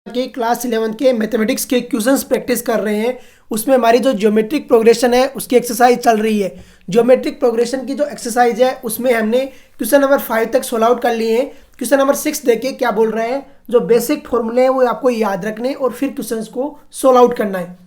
कि क्लास 11 के मैथमेटिक्स के क्वेश्चंस प्रैक्टिस कर रहे हैं। उसमें हमारी जो ज्योमेट्रिक प्रोग्रेशन है उसकी एक्सरसाइज चल रही है। ज्योमेट्रिक प्रोग्रेशन की जो एक्सरसाइज है उसमें हमने क्वेश्चन नंबर 5 तक सोल्व आउट कर लिए हैं। क्वेश्चन नंबर 6 देखिए क्या बोल रहे हैं। जो बेसिक फॉर्मूले हैं वो आपको याद रखने और फिर क्वेश्चन को सोल्व आउट करना है।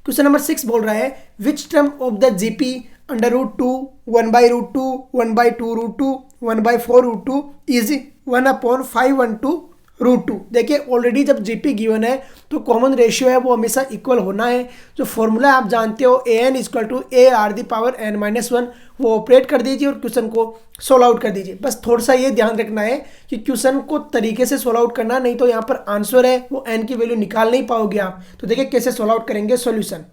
क्वेश्चन नंबर 6 बोल रहा है which term of the GP under root two 1/√2 1/2√2 1/4√2 is 1/512√2। देखिए ऑलरेडी जब जीपी गिवन है तो कॉमन रेशियो है वो हमेशा इक्वल होना है। जो फॉर्मूला आप जानते हो an = a⁻n−1 वो ऑपरेट कर दीजिए और क्वेश्चन को सोल्व आउट कर दीजिए। बस थोड़ा सा ये ध्यान रखना है कि क्वेश्चन को तरीके से सोल्व आउट करना, नहीं तो यहाँ पर आंसर है वो n की वैल्यू निकाल नहीं पाओगे आप। तो देखिए कैसे सोल्व आउट करेंगे सॉल्यूशन।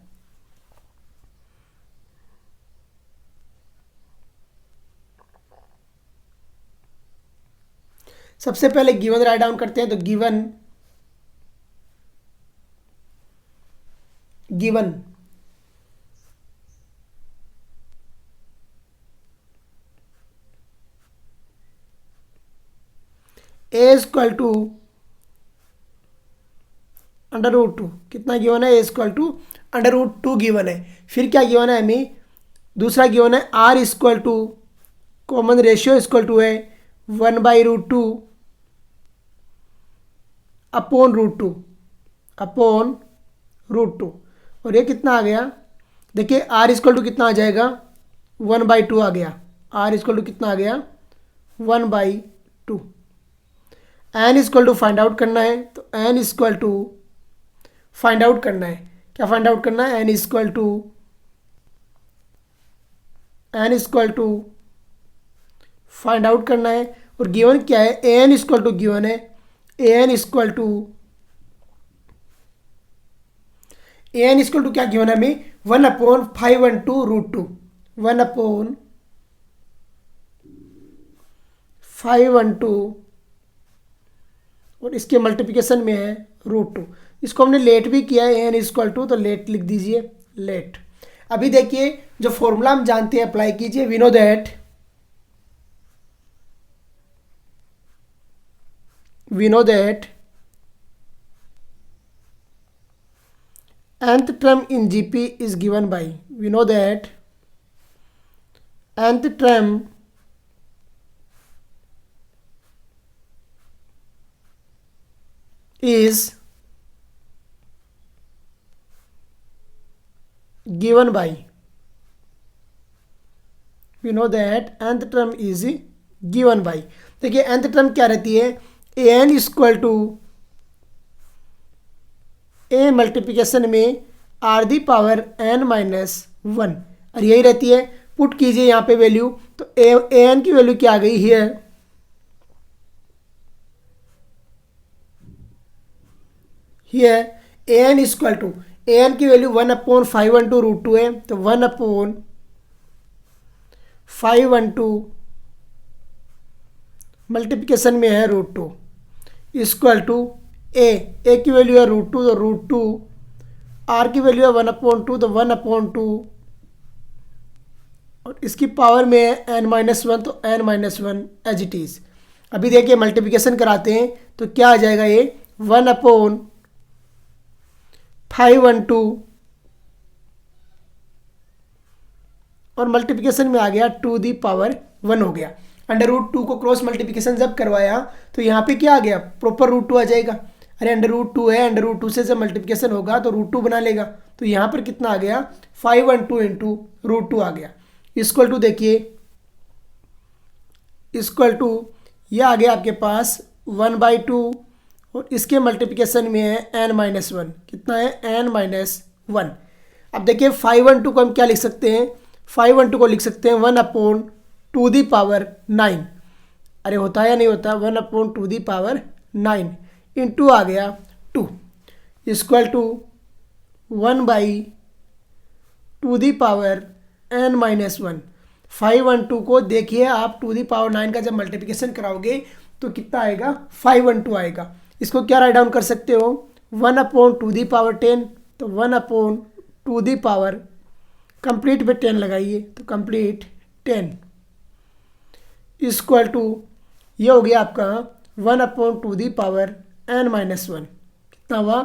सबसे पहले गिवन राइट डाउन करते हैं। तो गिवन a = √2 कितना गिवन है, a = √2 गिवन है। फिर क्या गिवन है हमें, दूसरा गिवन है r कॉमन रेशियो है 1/√2 अपॉन √2 और ये कितना आ गया। देखिए r = कितना आ जाएगा 1/2 आ गया। r = कितना आ गया 1/2। n फाइंड आउट करना है। तो n फाइंड आउट करना है। क्या फाइंड आउट करना है, n फाइंड आउट करना है। और गिवन क्या है, an गिवन है an क्या गिवन है हमें 1/512√2 1/512 और इसके मल्टीप्लिकेशन में है √2। इसको हमने लेट भी किया है n तो लेट लिख दीजिए लेट। अभी देखिए जो फॉर्मूला हम जानते हैं अप्लाई कीजिए। We know that nth term in GP is given by, we know that nth term is given by, we know that nth term is given by। देखिए nth term क्या रहती है, an = a मल्टीप्लिकेशन में r⁻n−1 और यही रहती है। Put कीजिए यहाँ पे वैल्यू। तो an की वैल्यू क्या आ गई है, an की वैल्यू 1/512√2 है। तो 1/512 मल्टीप्लिकेशन में है √2 = a की वैल्यू है √2 तो √2, r की वैल्यू है 1/2 तो 1/2 और इसकी पावर में है n-1 तो n-1 एज इट इज़। अभी देखिए मल्टीप्लिकेशन कराते हैं तो क्या आ जाएगा, ये 1/512 और मल्टीप्लिकेशन में आ गया 2⁻1 हो गया। √2 को क्रॉस मल्टीप्लिकेशन जब करवाया तो यहाँ पे क्या आ गया, प्रॉपर √2 आ जाएगा। अरे √2 है, √2 से जब मल्टीप्लिकेशन होगा तो √2 बना लेगा। तो यहाँ पर कितना आ गया 512 × √2 आ गया। देखिए ये आ गया आपके पास 1/2 और इसके मल्टीप्लिकेशन में है n-1। कितना है n-1। अब देखिए 512 को हम क्या लिख सकते हैं, 512 को लिख सकते हैं 1/2⁹। अरे होता है या नहीं होता, 1/2⁹ इंटू आ गया 2 = 1/2⁻n-1। 512 को देखिए आप 2⁹ का जब मल्टीप्लिकेशन कराओगे तो कितना आएगा 512 आएगा। इसको क्या राइट डाउन कर सकते हो 1/2⁻10 तो 1/2⁻, कंप्लीट पे 10 लगाइए तो कंप्लीट 10 = ये हो गया आपका 1/2⁻ n-1 कितना हुआ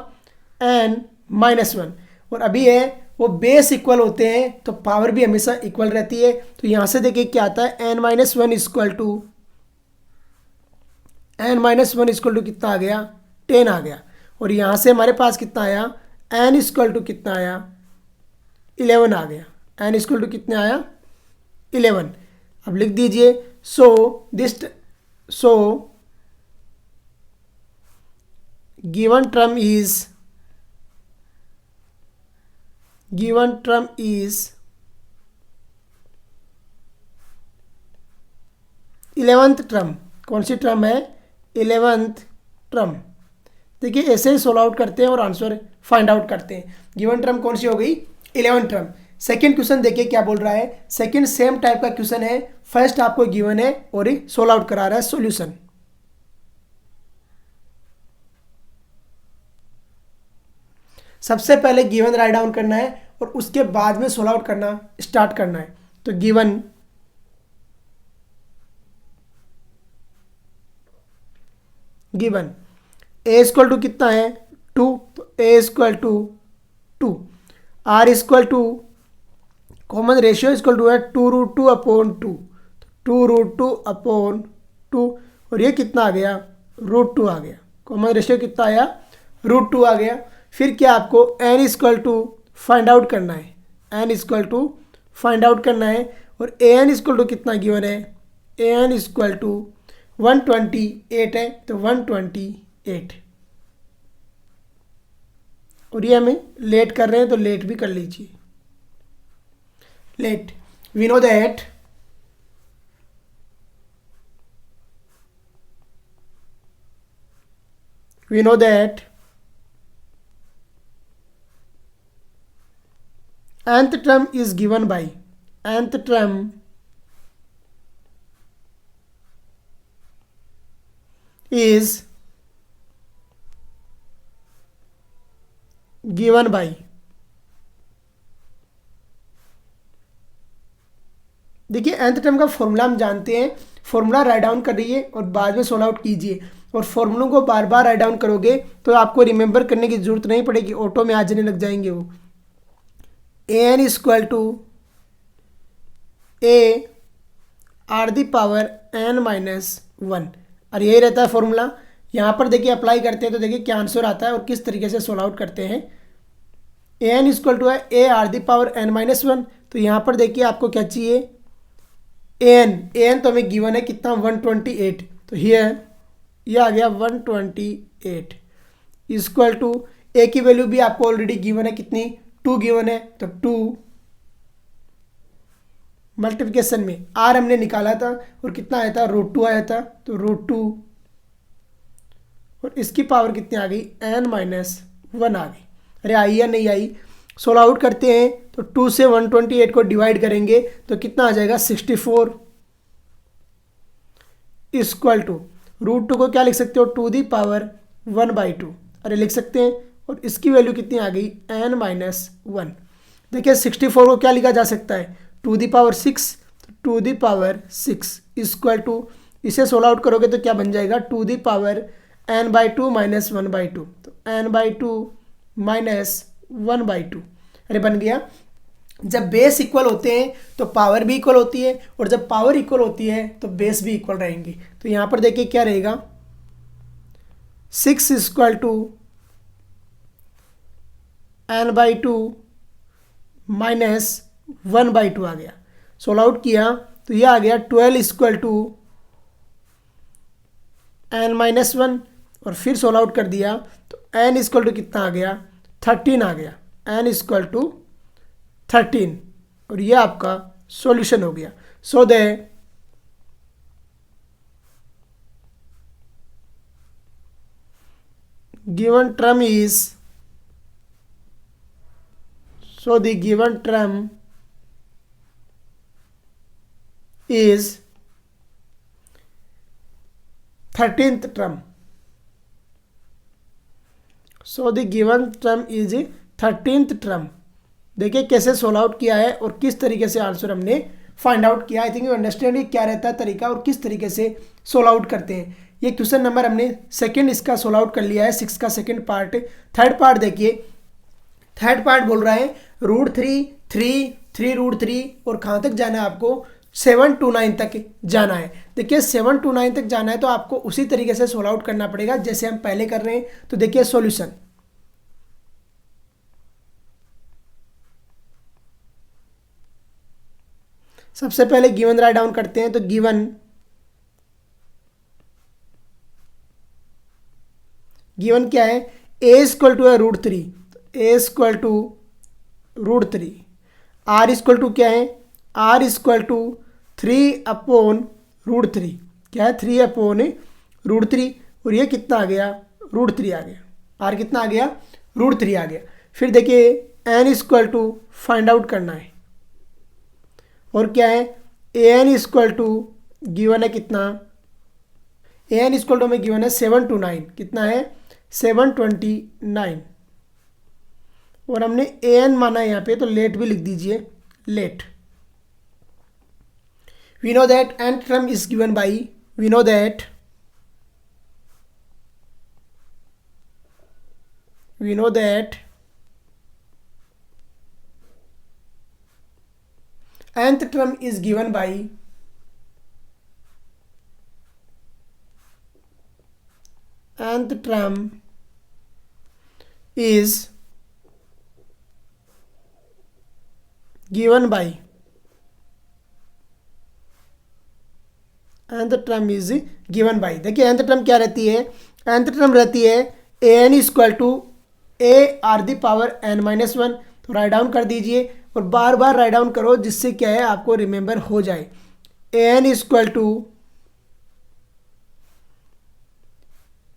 n-1। और अभी है वो बेस इक्वल होते हैं तो पावर भी हमेशा इक्वल रहती है। तो यहाँ से देखिए क्या आता है n-1 इक्वल टू कितना आ गया 10 आ गया। और यहाँ से हमारे पास कितना आया n इक्वल टू कितना आया 11 आ गया। n इक्वल टू कितना आया 11। अब लिख दीजिए सो given term is 11th term. कौन सी टर्म है 11th टर्म। देखिए ऐसे ही सोल्व आउट करते हैं और आंसर फाइंड आउट करते हैं। गिवन टर्म कौन सी हो गई 11th टर्म। सेकंड क्वेश्चन देखिए क्या बोल रहा है। सेकंड सेम टाइप का क्वेश्चन है। फर्स्ट आपको गिवन है और ही सोल्व आउट करा रहा है सॉल्यूशन। सबसे पहले गिवन राइट डाउन करना है और उसके बाद में सोल्व आउट करना स्टार्ट करना है। तो गिवन ए इक्वल टू कितना है 2। तो a equal to 2। R equal to common ratio equal to है 2√2/2। 2√2/2 और ये कितना आ गया √2 आ गया। कॉमन रेशियो कितना आया √2 आ गया। फिर क्या आपको n equal to find out करना है। n equal to find out करना है और ए एन इक्वल टू कितना गिवन है ए एन इक्वल टू 128 है। तो 128 और ये हमें लेट कर रहे हैं तो लेट भी कर लीजिए। Let we know that nth term is given by nth term is given by देखिए nth टर्म का फॉर्मूला हम जानते हैं। फॉर्मूला राइट डाउन करिए और बाद में सोल्व आउट कीजिए। और फॉर्मूलों को बार बार राइट डाउन करोगे तो आपको रिमेंबर करने की जरूरत नहीं पड़ेगी, ऑटो में आ जाने लग जाएंगे वो। A n equal to a r the power n-1 और यही रहता है फॉर्मूला। यहाँ पर देखिए अप्लाई करते हैं तो देखिए क्या आंसर आता है और किस तरीके से सोल्व आउट करते हैं। ए एन इक्वल टू है ए आर दी पावर n-1। तो यहाँ पर देखिए आपको क्या चाहिए ए एन तो हमें गिवन है कितना 128। तो हियर ये आ गया 128 इक्वल टू ए की वैल्यू भी आपको ऑलरेडी गिवन है कितनी 2 गिवन है। तो 2 मल्टीप्लिकेशन में आर हमने निकाला था और कितना आया था √2 आया था। तो √2 और इसकी पावर कितनी आ गई n-1 आ गई। अरे आई या नहीं आई। सोल्व आउट करते हैं तो 2 से 128 को डिवाइड करेंगे तो कितना आ जाएगा 64 इक्वल टू √2 को क्या लिख सकते हो 2 दी पावर 1/2 अरे लिख सकते हैं। और इसकी वैल्यू कितनी आ गई n-1। देखिए 64 को क्या लिखा जा सकता है 2 the power 6। 2 the power 6 equal to इसे सोल्व आउट करोगे तो क्या बन जाएगा 2 दी पावर n/2 माइनस 1/2। तो n/2 माइनस 1/2 अरे बन गया। जब बेस इक्वल होते हैं तो पावर भी इक्वल होती है और जब पावर इक्वल होती है तो बेस भी इक्वल रहेंगी। तो यहाँ पर देखिए क्या रहेगा 6 इक्वल टू n/2 माइनस 1/2 आ गया। सोल्व आउट किया तो ये आ गया 12 इक्वल टू n-1 और फिर सोल्व आउट कर दिया तो n इक्वल टू कितना आ गया 13 आ गया। n इक्वल टू 13 और ये आपका सॉल्यूशन हो गया। So the given term is is 13th term. So the given term is 13th term. देखिए कैसे सोल्व आउट किया है और किस तरीके से आंसर हमने फाइंड आउट किया। आई थिंक यू अंडरस्टैंड क्या रहता है तरीका और किस तरीके से सोल्व आउट करते हैं। ये क्वेश्चन नंबर हमने सेकंड इसका सोल्व आउट कर लिया है, 6 का सेकंड पार्ट। थर्ड पार्ट देखिए, थर्ड पार्ट बोल रहा है √3 3 3 √3 और कहाँ तक जाना है आपको 7 to 9 तक जाना है। देखिए 7 to 9 तक जाना है तो आपको उसी तरीके से सोल्व आउट करना पड़ेगा जैसे हम पहले कर रहे हैं। तो देखिए सॉल्यूशन, सबसे पहले गिवन राइट डाउन करते हैं। तो गिवन क्या है, a इक्वल टू है √3, a equal to √3, r equal to क्या है, r इक्वल टू 3/√3, क्या है 3/√3, और ये कितना आ गया √3 आ गया, r कितना आ गया √3 आ गया। फिर देखिए n equal to find out करना है, और क्या है an इक्वल टू गिवन है कितना, an इक्वल टू हमें गिवन है 7 to 9, कितना है 729, और हमने an माना है यहाँ पे तो लेट भी लिख दीजिए, let. We know that nth term is given by, we know that nth term is given by nth term is given by nth term is given by, देखिए nth term क्या रहती है, nth term रहती है an equal to a r the power n-1। तो write down कर दीजिए और बार बार राइट डाउन करो जिससे क्या है आपको रिमेंबर हो जाए। an equal to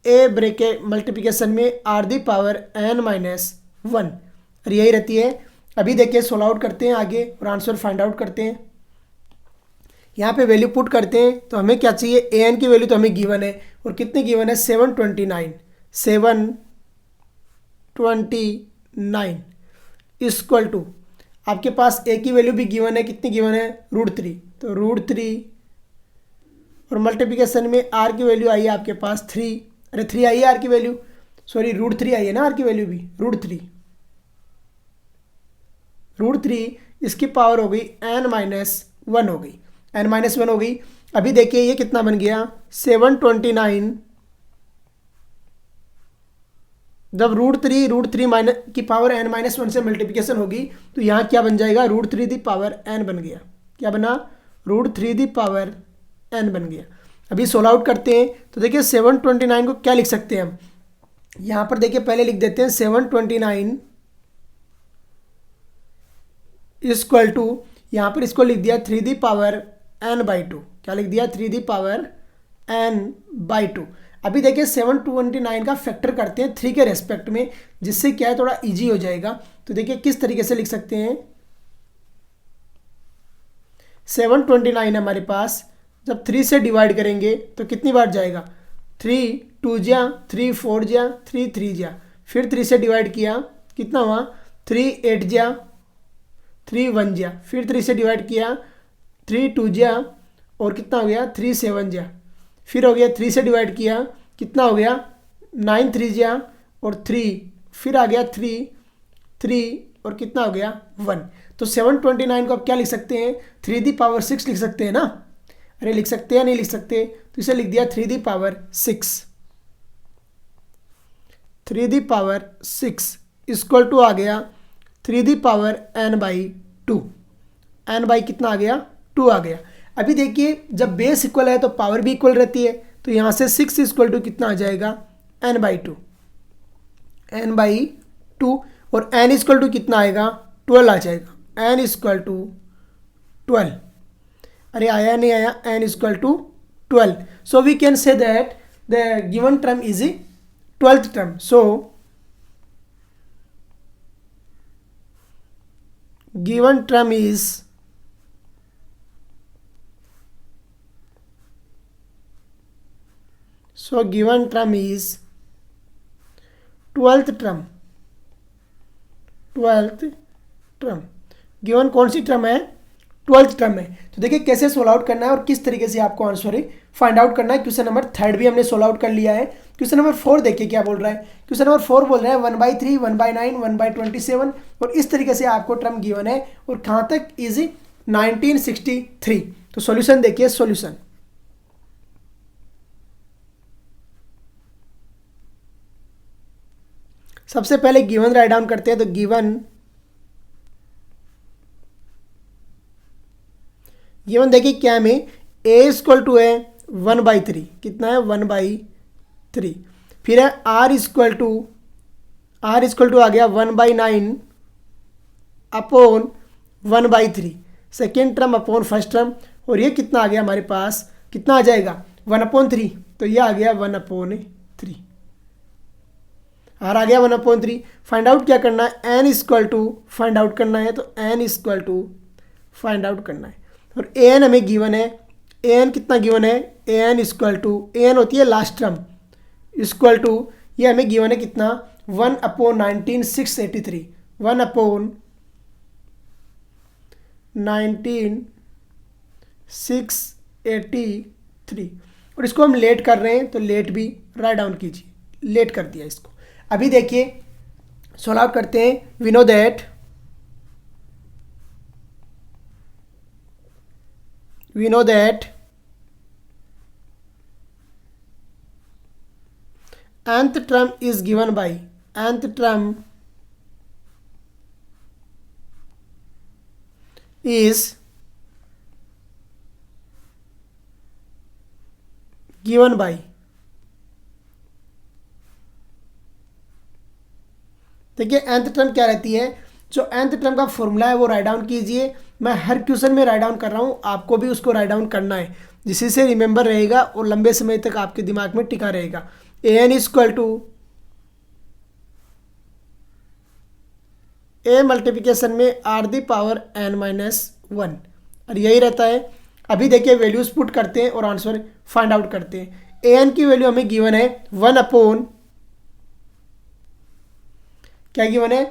a bracket multiplication में r दी पावर n-1, और यही रहती है। अभी देखिए सोल्व आउट करते हैं आगे और आंसर फाइंड आउट करते हैं। यहाँ पे वैल्यू पुट करते हैं तो हमें क्या चाहिए, an की वैल्यू तो हमें गिवन है, और कितनी गिवन है 729 इक्वल टू आपके पास a की वैल्यू भी गिवन है, कितनी गिवन है √3, तो √3 और मल्टीप्लिकेशन में r की वैल्यू आई है आपके पास 3, अरे 3 आई है r की वैल्यू, सॉरी √3 आई है ना r की वैल्यू भी, √3 इसकी पावर हो गई n-1 हो गई, n-1 हो गई। अभी देखिए ये कितना बन गया 729, जब √3 माइनस की पावर n-1 से मल्टीप्लिकेशन होगी तो यहाँ क्या बन जाएगा √3 दी पावर n बन गया, क्या बना √3 दी पावर n बन गया। अभी सोल्व आउट करते हैं तो देखिए 729 को क्या लिख सकते हैं हम, यहाँ पर देखिए पहले लिख देते हैं 729 इक्वल टू, यहाँ पर इसको लिख दिया 3 दी पावर n/2, क्या लिख दिया 3 दी पावर n/2। अभी देखिए 729 का फैक्टर करते हैं 3 के रेस्पेक्ट में, जिससे क्या है थोड़ा इजी हो जाएगा। तो देखिए किस तरीके से लिख सकते हैं, 729 हमारे पास जब 3 से डिवाइड करेंगे तो कितनी बार जाएगा, 3 2 जा, 3 4 जा, 3 3 जा, फिर 3 से डिवाइड किया कितना हुआ 3 8 जा, 3 1 जा, फिर 3 से डिवाइड किया 3 2 जा, और कितना हो गया 3 7 जा, फिर हो गया 3 से डिवाइड किया कितना हो गया 9 3 जा, और 3, फिर आ गया 3 3, और कितना हो गया 1। तो 729 को आप क्या लिख सकते हैं, 3 दी पावर 6 लिख सकते हैं ना, अरे लिख सकते हैं नहीं लिख सकते, तो इसे लिख दिया 3 the power 6, 3 the power 6 equal to आ गया 3 दी पावर n/2, n कितना आ गया 2 आ गया। अभी देखिए जब बेस इक्वल है तो पावर भी इक्वल रहती है, तो यहाँ से 6 इक्वल टू कितना आ जाएगा n/2, और n इक्वल टू कितना आएगा 12 आ जाएगा, n इक्वल टू 12, अरे आया नहीं आया, n equal to 12। So we can say that the given term is 12th term. So given term is given term is 12th term, 12th term। Given कौन सी term है 12th टर्म है। तो देखिए कैसे सोल्व आउट करना है और किस तरीके से आपको आंसर फाइंड आउट करना है। क्वेश्चन नंबर 3 भी हमने सोल्व आउट कर लिया है। क्वेश्चन नंबर 4 देखिए क्या बोल रहा है। क्वेश्चन नंबर 4 बोल रहा है 1/3, 1/9, 1/27 और इस तरीके से आपको टर्म गिवन है और कहाँ तक इज 1963। तो सॉल्यूशन देखिए, सॉल्यूशन सबसे पहले गिवन राइट डाउन करते हैं। तो गिवन देखिए क्या में a इक्वल टू है 1/3, कितना है 1/3। फिर है r इक्वल टू आ गया 1/9 upon 1/3, second term upon first term. और ये कितना आ गया हमारे पास, कितना आ जाएगा 1/3, तो ये आ गया 1/3। आर आ गया 1/3। फाइंड आउट क्या करना है, n equal to find out करना है। तो n equal to find out करना है और an हमें गिवन है। an कितना गिवन है, an इक्वल टू an होती है लास्ट टर्म इक्वल टू, ये हमें गिवन है कितना 1/19,683, 1/19,683। और इसको हम लेट कर रहे हैं तो लेट भी राइट डाउन कीजिए, लेट कर दिया इसको। अभी देखिए सॉल्व आउट करते हैं। We know that nth term is given by nth term is given by, देखिए nth टर्म क्या रहती है, जो nth टर्म का फॉर्मूला है वो राइट डाउन कीजिए। मैं हर क्वेश्चन में राइट डाउन कर रहा हूँ, आपको भी उसको राइट डाउन करना है, जिससे रिमेंबर रहेगा और लंबे समय तक आपके दिमाग में टिका रहेगा। an equal to a multiplication में r⁻n-1 और यही रहता है। अभी देखिए वैल्यूज पुट करते हैं और आंसर फाइंड आउट करते हैं। an की वैल्यू हमें गिवन है 1/, क्या गिवन है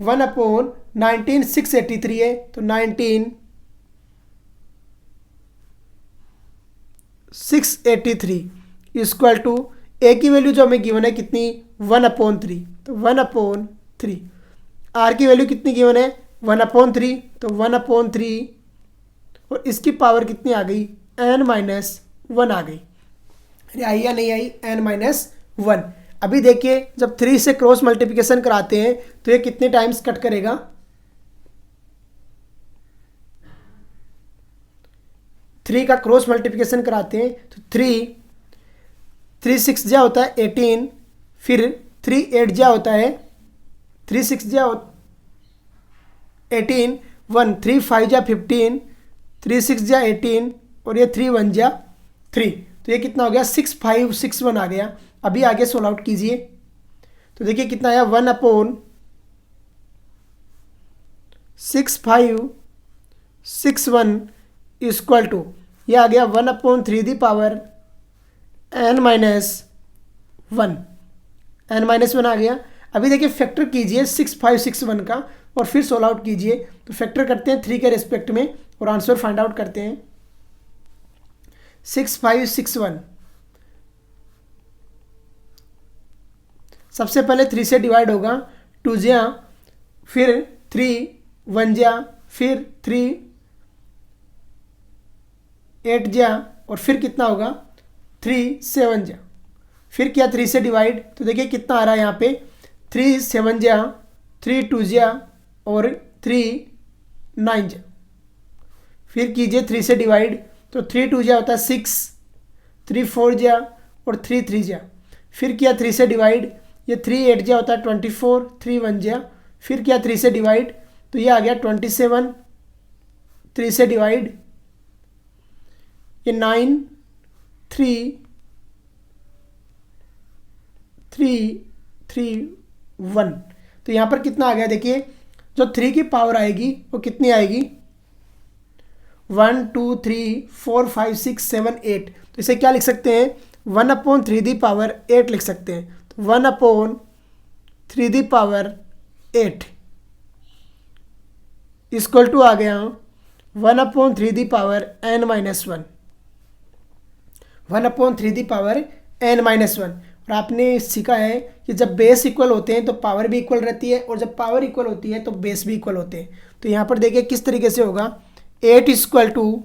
1/19,683 है। तो 19,683 इक्वल टू ए की वैल्यू जो हमें गिवन है कितनी 1/3, तो 1/3। आर की वैल्यू कितनी गिवन है 1/3, तो 1/3 और इसकी पावर कितनी आ गई n-1 आ गई। अरे आई या नहीं आई, n-1। अभी देखिए जब 3 से क्रॉस मल्टीप्लिकेशन कराते हैं तो ये कितने टाइम्स कट करेगा, 3 का क्रॉस मल्टीप्लिकेशन कराते हैं तो 3 6 जा होता है 18, फिर 3 8 जा होता है 3 6 जा 18, 1 3 5 जा 15, 3 6 जा 18 और ये 3 1 जा 3, तो ये कितना हो गया 6 5 6 1 आ गया। अभी आगे सोल्व आउट कीजिए तो देखिए कितना आया 1/6 5 6 1 इक्वल टू, ये आ गया 1/3 दी पावर n-1 आ गया। अभी देखिए फैक्टर कीजिए 6 5 6 1 का और फिर सोल्व आउट कीजिए। तो फैक्टर करते हैं 3 के रेस्पेक्ट में और आंसर फाइंड आउट करते हैं। 6 5 6 1, सबसे पहले 3 से डिवाइड होगा, 2 जा, फिर 3 1 जा, फिर 3 8 जा और फिर कितना होगा 3 7 जा, फिर क्या 3 से डिवाइड, तो देखिए कितना आ रहा है यहाँ पे 3 7 जा, 3 2 जा और 3 9 जा। फिर कीजिए 3 से डिवाइड, तो 3 2 जा होता है 6, 3 4 जा और 3 3 जा। फिर किया 3 से डिवाइड, ये 3 8 जा होता है 24, 3 1 जा। फिर किया 3 से डिवाइड, तो ये आ गया 27, 3 से डिवाइड, ये 9 3 3 3 1। तो यहाँ पर कितना आ गया, देखिए जो 3 की पावर आएगी वो कितनी आएगी 1 2 3 4 5 6 7 8। तो इसे क्या लिख सकते हैं 1/3 दी पावर 8 लिख सकते हैं। तो 1/3 दी पावर 8 इक्वल टू आ गया 1/3 दी पावर n-1। 1/3 और आपने सीखा है कि जब बेस इक्वल होते हैं तो पावर भी इक्वल रहती है, और जब पावर इक्वल होती है तो बेस भी इक्वल होते हैं। तो यहाँ पर देखिए किस तरीके से होगा, 8 =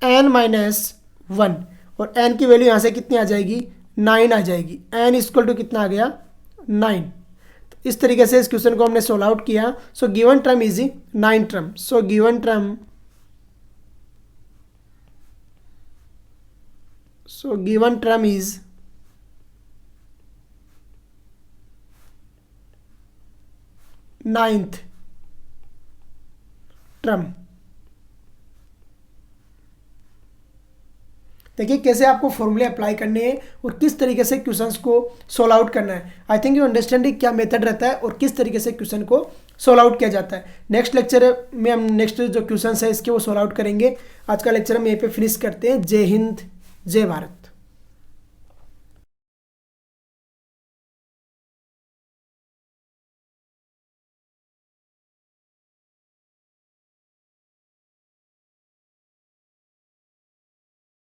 n-1, और n की वैल्यू यहाँ से कितनी आ जाएगी, 9 आ जाएगी। n = कितना आ गया, 9। तो इस तरीके से इस क्वेश्चन को हमने सोल्व आउट किया। सो given term is 9 term. So given term is ninth term. देखिए कैसे आपको फॉर्मूले अप्लाई करने हैं और किस तरीके से क्वेश्चंस को सोल्व आउट करना है। आई थिंक यू अंडरस्टैंडिंग क्या मेथड रहता है और किस तरीके से क्वेश्चन को सोल्व आउट किया जाता है। नेक्स्ट लेक्चर में हम नेक्स्ट जो क्वेश्चंस है इसके वो सोल्व आउट करेंगे। आज का लेक्चर हम यहीं पे फिनिश करते हैं। जय हिंद, जय भारत।